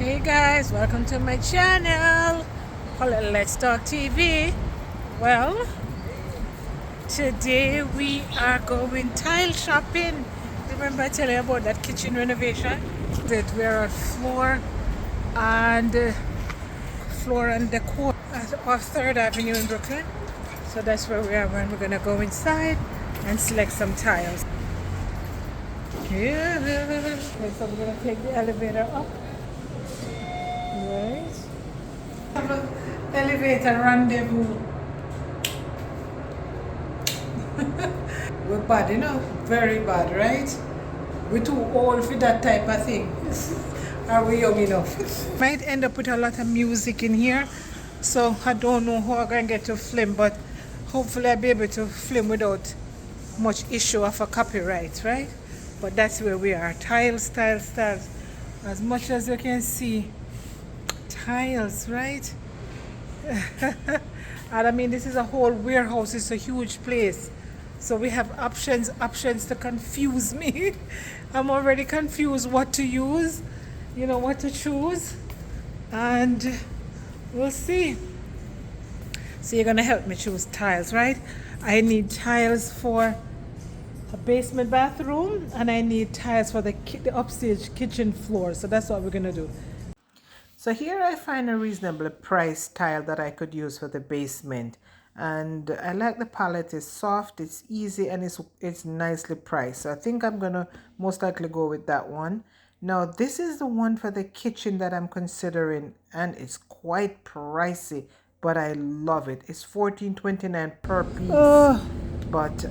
Hey guys, welcome to my channel. Call it Let's Talk TV. Well, today we are going tile shopping. Remember I tell you about that kitchen renovation? That we're on floor and decor off 3rd Avenue in Brooklyn. So that's where we are when we're gonna go inside and select some tiles. Yeah, so we're gonna take the elevator up. Right. Have an elevator rendezvous. We're bad, very bad, right? We're too old for that type of thing. Are we young enough? Might end up with a lot of music in here, so I don't know how I'm gonna get to film, but hopefully I'll be able to film without much issue of a copyright, right? But that's where we are. Tiles. As much as you can see, tiles, right? And I mean, this is a whole warehouse. It's a huge place, so we have options to confuse me. I'm already confused what to use, what to choose, and we'll see. So you're gonna help me choose tiles, right? I need tiles for a basement bathroom, and I need tiles for the upstairs kitchen floor. So that's what we're gonna do. So here I find a reasonably priced tile that I could use for the basement, and I like the palette. It's soft, it's easy, and it's nicely priced. So I think I'm gonna most likely go with that one. Now this is the one for the kitchen that I'm considering, and it's quite pricey, but I love it. It's $14.29 per piece. But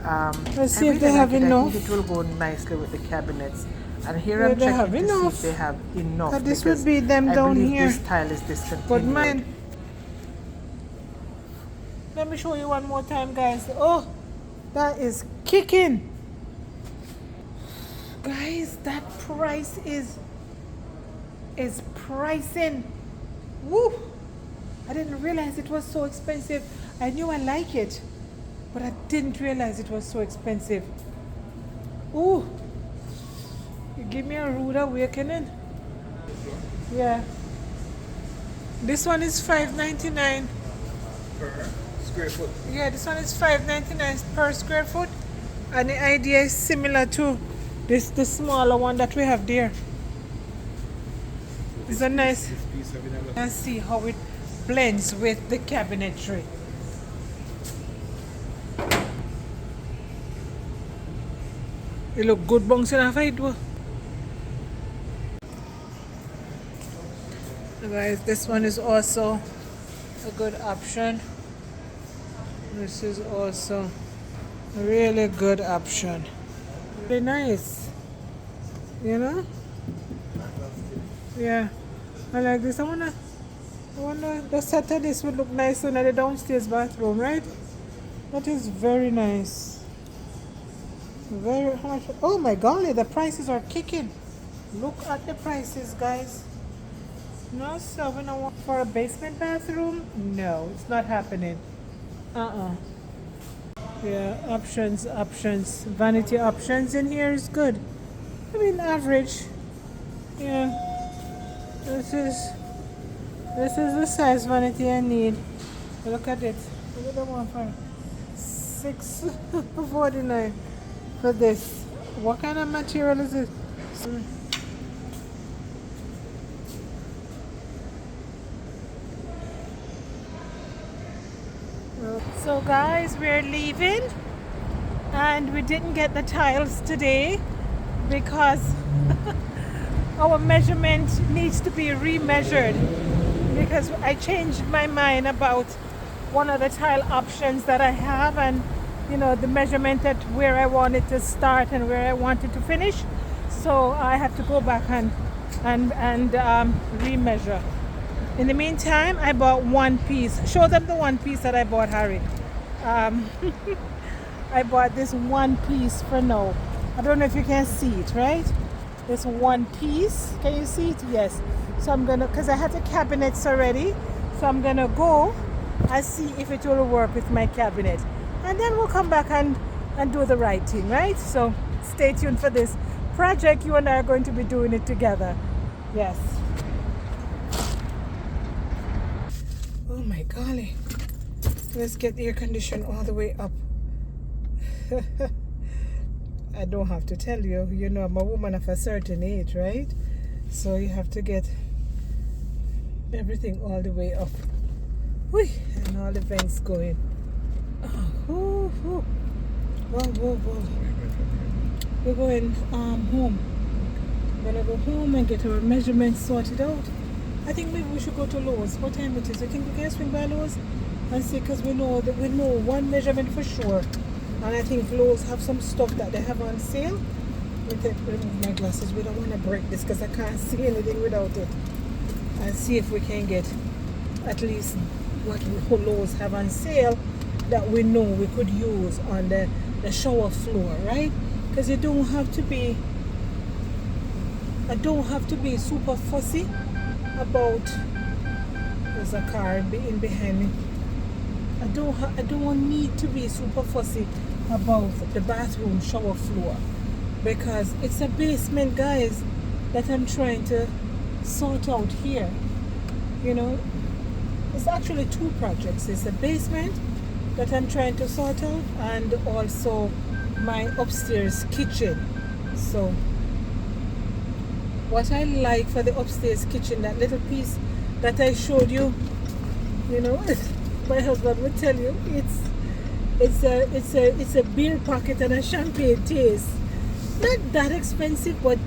let's see I if they really have like it. enough. I think it will go nicely with the cabinets. And here I'm checking to see if they have enough. This would be them down here. This tile is discontinued. But mine. Let me show you one more time, guys. Oh, that is kicking. Guys, that price is pricing. Woo! I didn't realize it was so expensive. I knew I like it, but I didn't realize it was so expensive. Ooh, you give me a rude awakening. Yeah. This one is $5.99 per square foot. Yeah, this one is $5.99 per square foot, and the idea is similar to the smaller one that we have there. It's a nice. This piece of it, Let's see how it blends with the cabinetry. It look good bouncing off it. Guys, this one is also a good option. This is also a really good option. Really nice, yeah, I like this. I wonder the set of this would look nice in the downstairs bathroom, right? That is very nice. Very how much? Oh my golly, the prices are kicking. Look at the prices, guys. No, so when I want for a basement bathroom, no, it's not happening. Yeah, options. Vanity options in here is good. I mean, average. Yeah. This is the size vanity I need. Look at it. Look at the one for $6.49 for this. What kind of material is it? So guys, we're leaving, and we didn't get the tiles today because our measurement needs to be remeasured, because I changed my mind about one of the tile options that I have, and the measurement at where I wanted to start and where I wanted to finish. So I have to go back and remeasure. In the meantime, I bought one piece. Show them the one piece that I bought, Harry. I bought this one piece for now. I don't know if you can see it, right? This one piece. Can you see it? Yes. So I'm gonna, because I have the cabinets already, so I'm gonna go and see if it will work with my cabinet. And then we'll come back and do the right thing, right? So stay tuned for this project. You and I are going to be doing it together. Yes. Oh my golly. Let's get the air condition all the way up. I don't have to tell you, you know, I'm a woman of a certain age, right? So you have to get everything all the way up. Whee, and all the vents going. Oh, whoo, whoo. Whoa, whoa, whoa. We're going home. We're gonna go home and get our measurements sorted out. I think maybe we should go to Lowe's. What time it is? You think we can swing by Lowe's and see? Because we know one measurement for sure. And I think Lowe's have some stuff that they have on sale. Let me remove my glasses. We don't want to break this because I can't see anything without it. And see if we can get at least what Lowe's have on sale that we know we could use on the shower floor, right? Because I don't have to be super fussy about. There's a car in behind me. I don't need to be super fussy about the bathroom shower floor because it's a basement, guys, that I'm trying to sort out here. You know, it's actually two projects. It's a basement that I'm trying to sort out and also my upstairs kitchen. So what I like for the upstairs kitchen, that little piece that I showed you, you know, my husband would tell you it's a beer pocket and a champagne taste. Not that expensive, but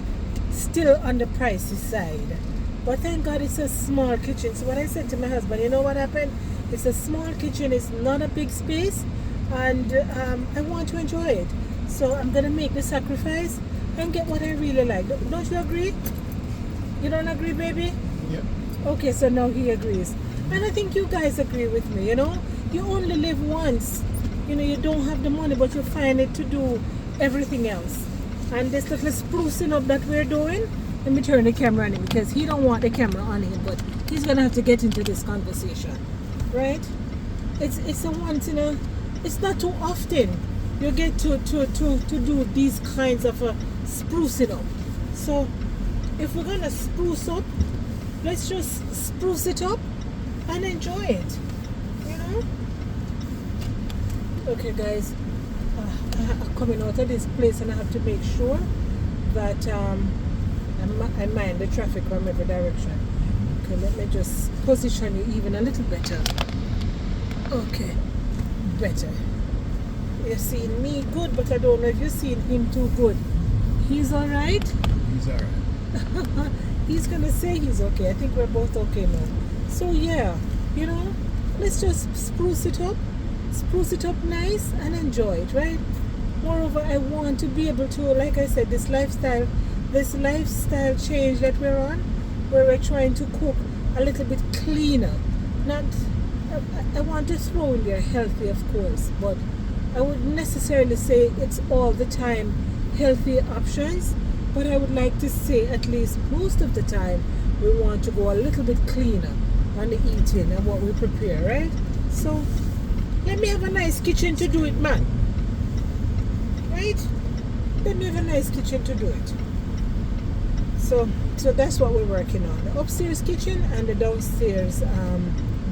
still on the pricey side. But thank God it's a small kitchen. So what I said to my husband, you know what happened? It's a small kitchen, it's not a big space, and I want to enjoy it. So I'm gonna make the sacrifice and get what I really like. Don't you agree? You don't agree, baby? Yep. Okay, so now he agrees. And I think you guys agree with me, you know? You only live once. You know, you don't have the money, but you find it to do everything else. And this little sprucing up that we're doing, let me turn the camera on him because he don't want the camera on him, but he's gonna have to get into this conversation, right? It's a once in a, it's not too often you get to do these kinds of sprucing up. So if we're gonna spruce up, let's just spruce it up and enjoy it, you know? Okay, guys, I'm coming out of this place and I have to make sure that I mind the traffic from every direction. Okay, let me just position you even a little better. Okay, better. You're seeing me good, but I don't know if you're seeing him too good. He's all right? He's all right. He's gonna say he's okay. I think we're both okay now. So yeah, you know, let's just spruce it up nice and enjoy it, right? Moreover, I want to be able to, like I said, this lifestyle change that we're on, where we're trying to cook a little bit cleaner. Not, I want to throw in there healthy, of course, but I wouldn't necessarily say it's all the time healthy options, but I would like to say at least most of the time we want to go a little bit cleaner on the eating and what we prepare, right? So let me have a nice kitchen to do it, man. Right? Let me have a nice kitchen to do it. So that's what we're working on. The upstairs kitchen and the downstairs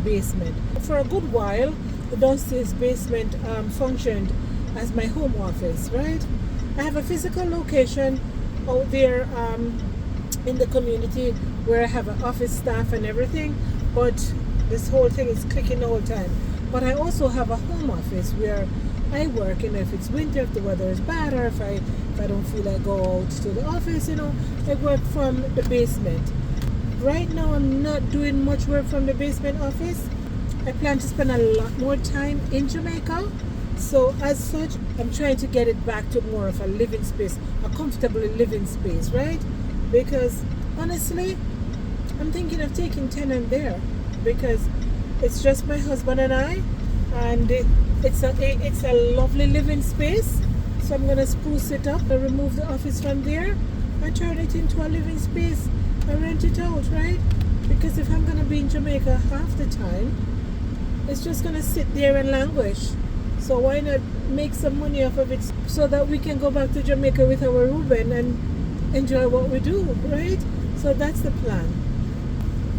basement. For a good while, the downstairs basement functioned as my home office, right? I have a physical location out there in the community where I have an office staff and everything, but this whole thing is clicking the whole time. But I also have a home office where I work, and if it's winter, if the weather is bad, or if I don't feel like go out to the office, you know, I work from the basement. Right now I'm not doing much work from the basement office. I plan to spend a lot more time in Jamaica. So as such, I'm trying to get it back to more of a living space, a comfortable living space, right? Because honestly, I'm thinking of taking tenant there because it's just my husband and I, and it's a lovely living space. So I'm gonna spruce it up and remove the office from there and turn it into a living space and rent it out, right? Because if I'm gonna be in Jamaica half the time, it's just gonna sit there and languish. So why not make some money off of it so that we can go back to Jamaica with our Reuben and enjoy what we do, right? So that's the plan.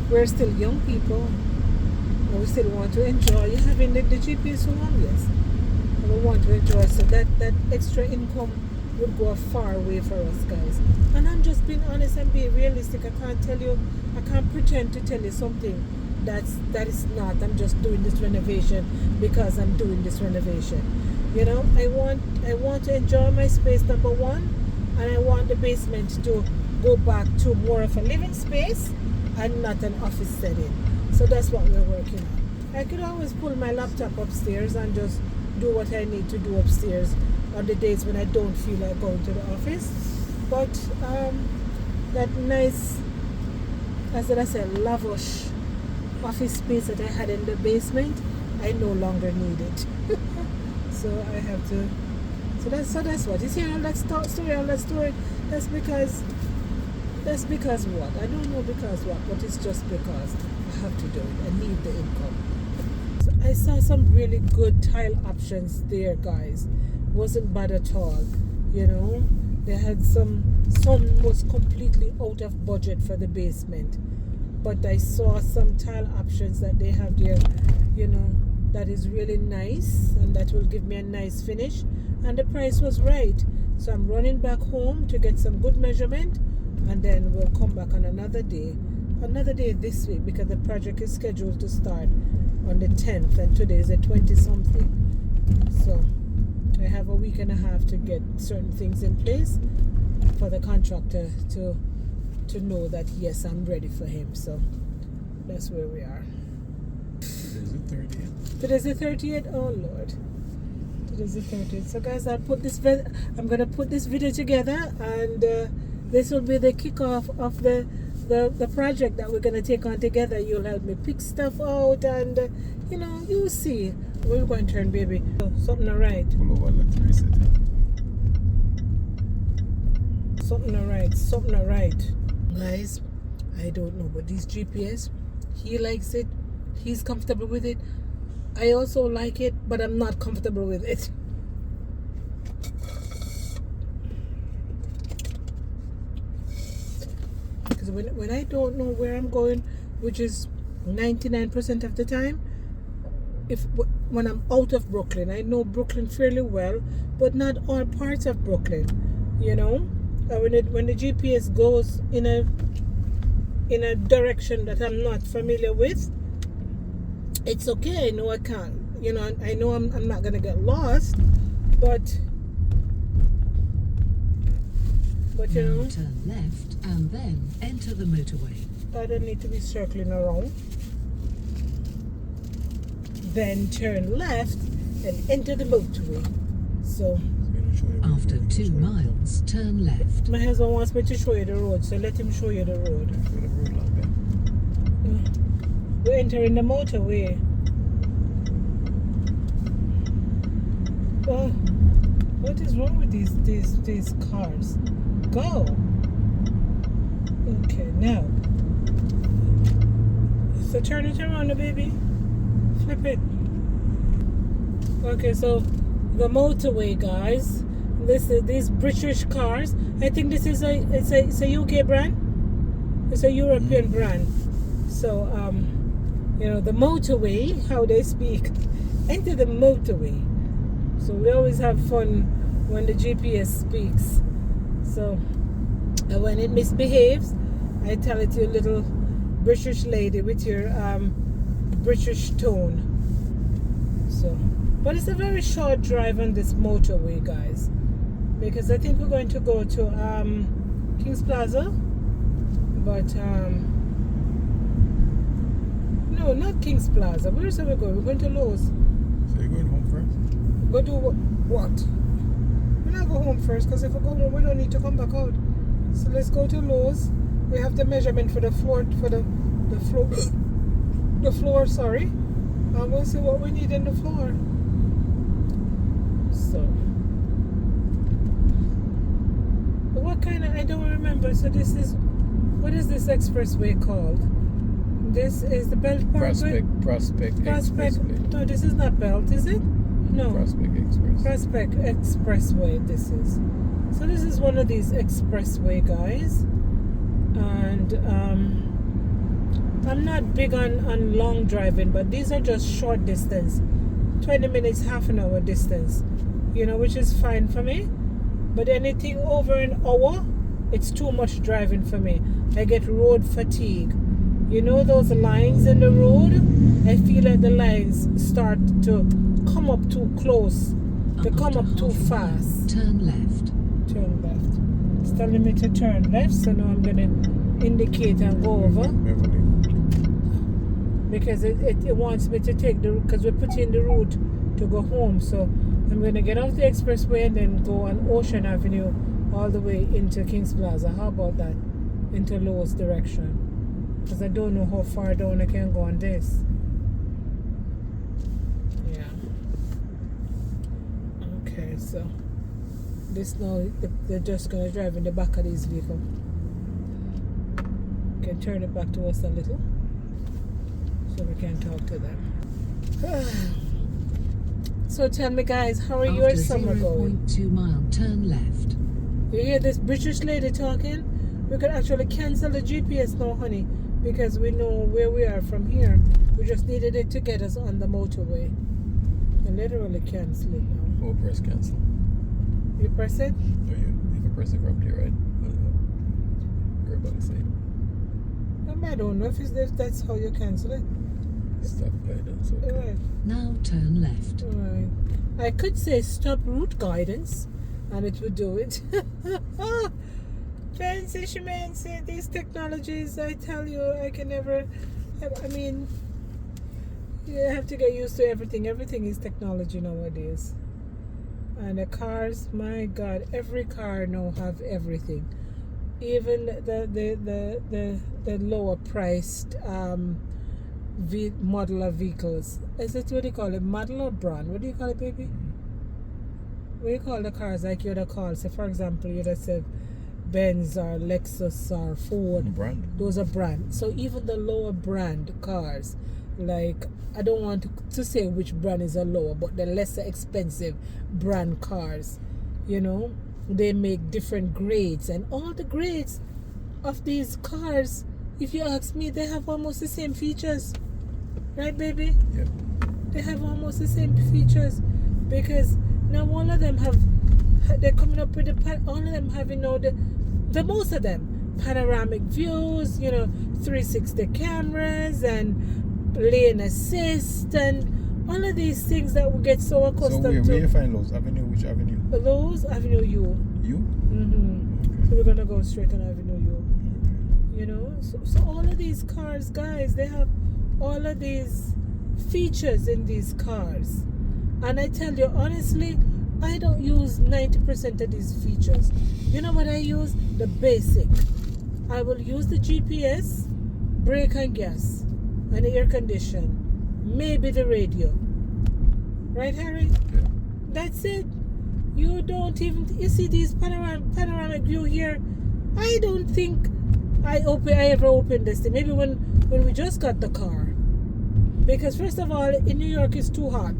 We're still young people. But we still want to enjoy having the GPS so long, yes. And we want to enjoy, so that extra income would go a far way for us, guys. And I'm just being honest and being realistic. I can't pretend to tell you something that is not. I'm just doing this renovation because I'm doing this renovation. You know, I want to enjoy my space, number one, and I want the basement to go back to more of a living space and not an office setting. So that's what we're working on. I could always pull my laptop upstairs and just do what I need to do upstairs on the days when I don't feel like going to the office. But that nice, as I said, lavish office space that I had in the basement, I no longer need it. So I have to. So that's what. You see all that story. That's because what? I don't know because what, but it's just because I have to do it. I need the income. So I saw some really good tile options there, guys. Wasn't bad at all. You know, they had some was completely out of budget for the basement. But I saw some tile options that they have there, you know, that is really nice and that will give me a nice finish. And the price was right. So I'm running back home to get some good measurement, and then we'll come back on another day this week, because the project is scheduled to start on the 10th and today is the 20 something. So I have a week and a half to get certain things in place for the contractor to know that yes, I'm ready for him. So that's where we are. Today's the 30th. Today's the 30th. Oh Lord, today's the 30th. So guys, I'm gonna put this video together, and this will be the kickoff of the project that we're gonna take on together. You'll help me pick stuff out, and you know, you'll see. We're going to turn, baby. Oh, something alright. Pull over, let's reset. Something alright. Guys, I don't know, but this GPS, he likes it. He's comfortable with it. I also like it, but I'm not comfortable with it. Because when I don't know where I'm going, which is 99% of the time, when I'm out of Brooklyn, I know Brooklyn fairly well, but not all parts of Brooklyn, you know. When the GPS goes in a direction that I'm not familiar with, it's okay. I know I can't, you know, I know I'm not gonna get lost, but you know, turn left and then enter the motorway. I don't need to be circling around. Then turn left and enter the motorway. So after 2 miles, turn left. my husband wants me to show you the road, so let him show you the road. We're entering the motorway. Oh, what is wrong with these cars? Go. Okay, now. So turn it around, baby. Flip it. Okay, so the motorway, guys. These British cars. I think this is it's a UK brand. It's a European brand. So you know, the motorway, how they speak. Enter the motorway. So we always have fun when the GPS speaks. So when it misbehaves, I tell it to a little British lady with your British tone. So, but it's a very short drive on this motorway, guys, because I think we're going to go to King's Plaza, but no, not King's Plaza. Where is we going? We're going to Lowe's. So you're going home first? Go do what? We're not go home first, because if we go home, we don't need to come back out. So let's go to Lowe's. We have the measurement for the floor, sorry. And we'll see what we need in the floor. So, what kind of, I don't remember. So this is, what is this expressway called? This is the Belt Parkway? Prospect Expressway. No, this is not Belt, is it? No. Prospect Express. Prospect Expressway, this is. So this is one of these expressway, guys. And I'm not big on long driving, but these are just short distance. 20 minutes, half an hour distance. You know, which is fine for me. But anything over an hour, it's too much driving for me. I get road fatigue. You know those lines in the road? I feel like the lines start to come up too close. They come up too fast. Turn left. Turn left. It's telling me to turn left, so now I'm going to indicate and go over. Beverly. Because it wants me to take the route, because we're putting the route to go home. So I'm going to get off the expressway and then go on Ocean Avenue all the way into Kings Plaza. How about that? Into Lowe's direction. Because I don't know how far down I can go on this. Yeah. Okay, so this now, they're just going to drive in the back of this vehicle. Can turn it back to us a little so we can talk to them. So tell me, guys, how are your summer going? 0.2 mile, turn left. You hear this British lady talking? We could actually cancel the GPS now, honey, because we know where we are from here. We just needed it to get us on the motorway. And literally cancel it now. Oh, press cancel. You press it? Oh, yeah. If I press it from the right, you're about to say I don't know if that's how you cancel it. stop guidance. Okay. Alright. Now turn left. Alright. I could say stop route guidance and it would do it. Fancy schmancy, these technologies, I tell you, I can never, I mean, you have to get used to everything. Everything is technology nowadays. And the cars, my God, every car now have everything. Even the lower priced model of vehicles. Is it what do you call it? Model or brand? What do you call it, baby? What do you call the cars? Like you'd have called, say for example, you'd have said Benz or Lexus or Ford. Brand. Those are brand. So even the lower brand cars, like I don't want to say which brand is a lower, but the lesser expensive brand cars, you know, they make different grades, and all the grades of these cars, if you ask me, they have almost the same features, right, baby? Yep. They have almost the same features, because now all of them have, they're coming up with all of them have, you know, the most of them panoramic views, you know, 360 cameras and lane assist and all of these things that we get so accustomed So to. where you find Lowe's Avenue? Which avenue? Lowe's Avenue U. You? Mm-hmm. So we're gonna go straight on Avenue U. You know, so all of these cars, guys, they have all of these features in these cars, and I tell you honestly, I don't use 90% of these features. You know what I use? The basic. I will use the GPS, brake and gas, and the air condition, maybe the radio. Right, Harry? Yeah. That's it. You don't even, you see these panoramic view here? I don't think I ever opened this thing. Maybe when we just got the car. Because first of all, in New York it's too hot.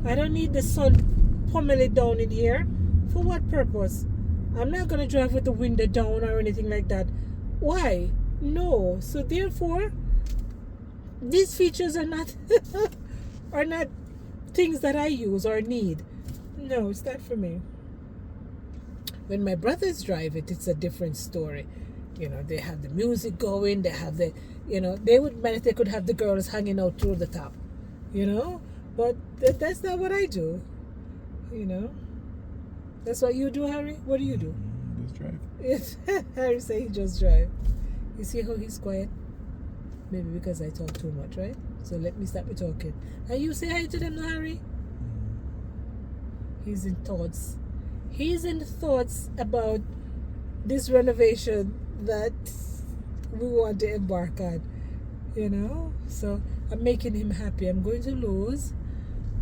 I don't need the sun pummeling down in here. For what purpose? I'm not going to drive with the window down or anything like that. Why? No. So therefore, these features are not are not things that I use or need. No, it's not for me. When my brothers drive it, it's a different story. You know, they have the music going, they have the, you know, they would mind if they could have the girls hanging out through the top, you know, but that's not what I do, you know. That's what you do, Harry. What do you do? Just drive. Yes. Harry say he just drive. You see how he's quiet? Maybe because I talk too much, right? So let me stop talking. And you say hi to them now, Harry. He's in thoughts. He's in thoughts about this renovation that we want to embark on, you know. So I'm making him happy. I'm going to Lowe's,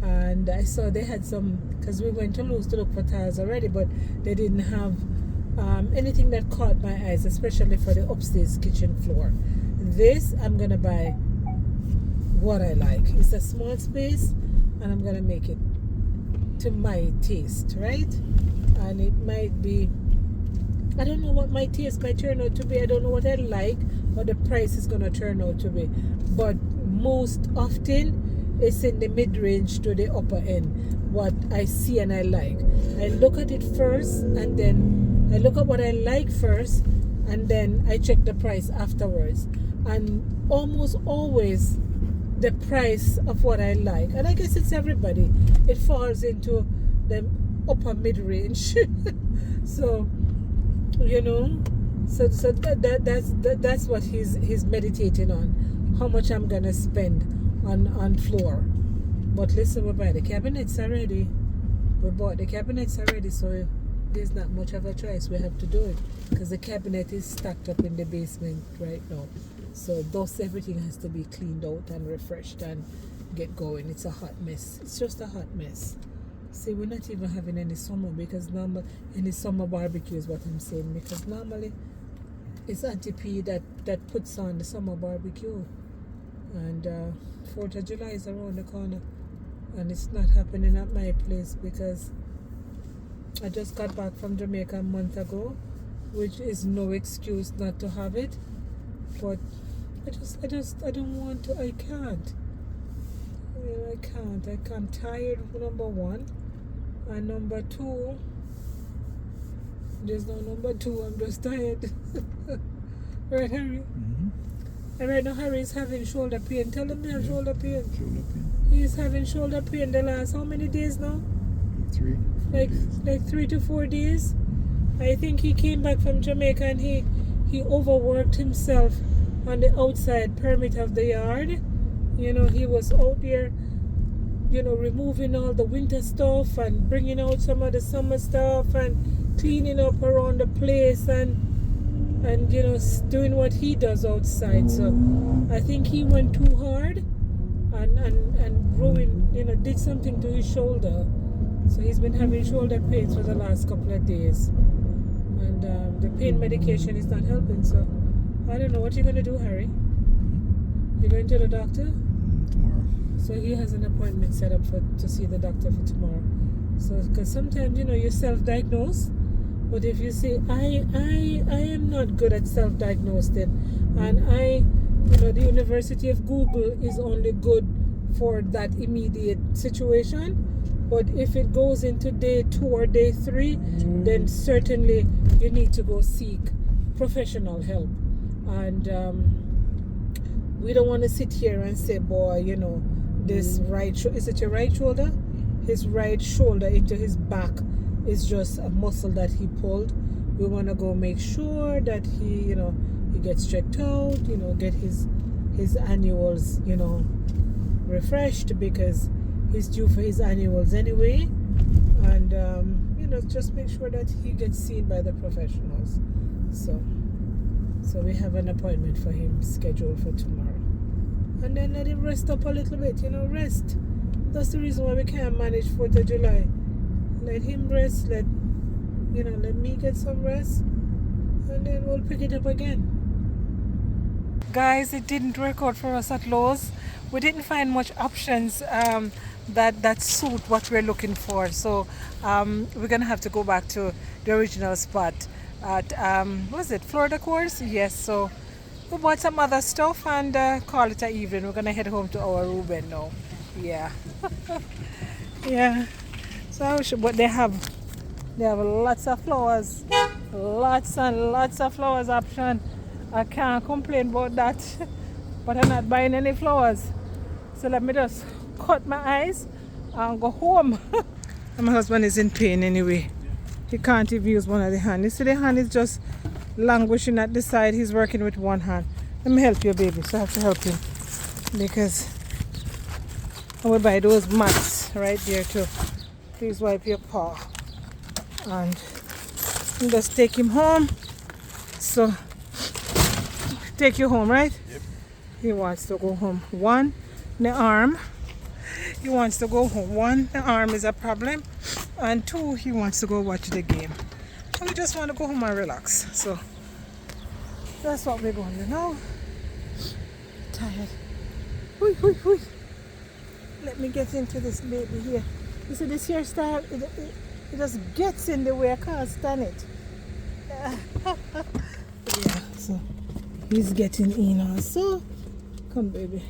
and I saw they had some, because we went to Lowe's to look for tiles already, but they didn't have anything that caught my eyes, especially for the upstairs kitchen floor. This I'm gonna buy what I like. It's a small space, and I'm gonna make it to my taste, right? And it might be, I don't know what my taste might turn out to be. I don't know what I like what the price is going to turn out to be. But most often, it's in the mid-range to the upper end, what I see and I like. I look at it first, and then I look at what I like first, and then I check the price afterwards. And almost always, the price of what I like, and I guess it's everybody, it falls into the upper mid-range. So, you know, so that's what he's meditating on, how much I'm gonna spend on floor. But listen, we buy the cabinets already. We bought the cabinets already, so there's not much of a choice. We have to do it because the cabinet is stacked up in the basement right now. So thus everything has to be cleaned out and refreshed and get going. It's a hot mess. It's just a hot mess. See, we're not even having any summer because any summer barbecue is what I'm saying, because normally it's Auntie P that puts on the summer barbecue, and 4th of July is around the corner, and it's not happening at my place because I just got back from Jamaica a month ago, which is no excuse not to have it. But I don't want to. I can't. I can't. I'm tired, number one. And number two, there's no number two. I'm just tired. Right, Harry? Mm-hmm. And right now, Harry is having shoulder pain. Tell him he has shoulder pain. Shoulder pain. He's having shoulder pain the last how many days now? 3 days. Like 3 to 4 days. I think he came back from Jamaica and he overworked himself on the outside perimeter of the yard. You know, he was out there, you know, removing all the winter stuff and bringing out some of the summer stuff and cleaning up around the place and you know, doing what he does outside. So I think he went too hard and ruined, you know, did something to his shoulder. So he's been having shoulder pains for the last couple of days. And the pain medication is not helping. So I don't know. What are you going to do, Harry? You're going to the doctor? Tomorrow. So he has an appointment set up to see the doctor for tomorrow. So because sometimes, you know, you self-diagnose. But if you say, I am not good at self-diagnosing, and you know, the University of Google is only good for that immediate situation. But if it goes into day 2 or day 3, then certainly you need to go seek professional help. And we don't want to sit here and say, boy, you know, this right shoulder, is it your right shoulder? His right shoulder into his back is just a muscle that he pulled. We want to go make sure that he, you know, he gets checked out, you know, get his annuals, you know, refreshed, because he's due for his annuals anyway. And you know, just make sure that he gets seen by the professionals. So we have an appointment for him scheduled for tomorrow, and then let him rest up a little bit, you know, rest. That's the reason why we can't manage 4th of July. Let him rest, let me get some rest, and then we'll pick it up again. Guys, it didn't work out for us at Lowe's. We didn't find much options that suit what we're looking for. So we're gonna have to go back to the original spot at was it Florida Course? Yes. So we bought some other stuff and call it an evening. We're gonna head home to our Ruben now. Yeah. Yeah. So but they have lots of flowers, lots and lots of flowers option. I can't complain about that, but I'm not buying any flowers. So let me just cut my eyes and go home. And my husband is in pain anyway. He can't even use one of the hands. You see, the hand is just languishing at the side. He's working with one hand. Let me help you, baby. So I have to help him because I will buy those mats right there too. Please wipe your paw and just take him home. So take you home, right? Yep. He wants to go home. One, the arm. He wants to go home. One, the arm is a problem. And 2, he wants to go watch the game. And we just want to go home and relax. So that's what we're going to do now. Tired. Hui, hui, hui. Let me get into this baby here. You see this hairstyle? It just gets in the way. I can't stand it. Yeah, so he's getting in also. Come, baby.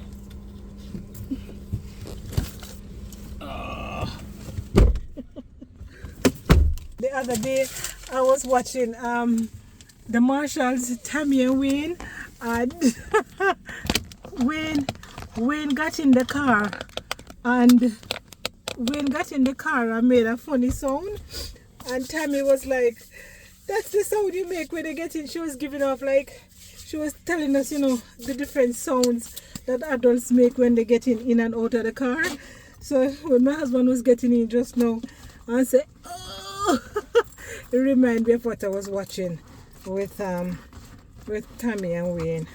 The other day I was watching the Marshalls, Tammy and Wayne, and Wayne got in the car and made a funny sound, and Tammy was like, that's the sound you make when they get in. She was giving off like, she was telling us, you know, the different sounds that adults make when they get in and out of the car. So when my husband was getting in just now, I said, oh, it reminded me of what I was watching with Tammy and Wayne.